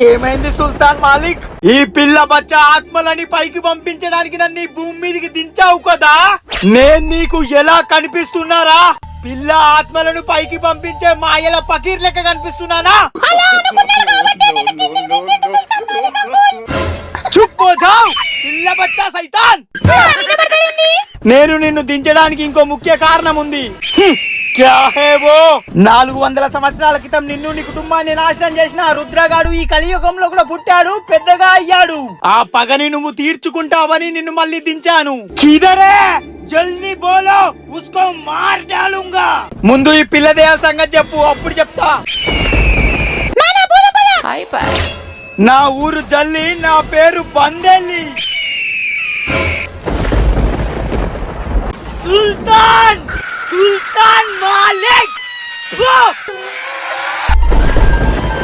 ఏమైంది సుల్తాన్ మాలిక్? ఈ పిల్ల బచ్చా ఆత్మలని పైకి పంపించడానికి నన్ను ఈ భూమి మీదకి దించావు కదా, నేను నీకు ఎలా కనిపిస్తున్నారా? పిల్ల ఆత్మలను పైకి పంపించే మాయల పకీర్ లెక్క కనిపిస్తున్నానా? చుప్పో జావ్ పిల్ల బచ్చా సైతాన్. నేను నిన్ను దించడానికి ఇంకో ముఖ్య కారణం ఉంది. క్యా హే వో? 400 సంవత్సరాల క్రితం నిన్ను నీ కుటుంబాన్ని నాశనం చేసిన రుద్రగాడు ఈ కలియుగంలో కూడా పుట్టాడు, పెద్దగా అయ్యాడు. ఆ పగని నువ్వు తీర్చుకుంటావని నిన్ను మళ్ళీ దించాను. కిదరే జల్దీ బోలో, ఉస్కో మార్ డాలూంగా. ముందు ఈ పిల్లదేహ సంగతి చెప్పు, అప్పుడు చెప్తా. నా ఊరు జల్లి, నా పేరు బందెల్లి. సుల్తాన్ సుల్తాన్ మాలిక్.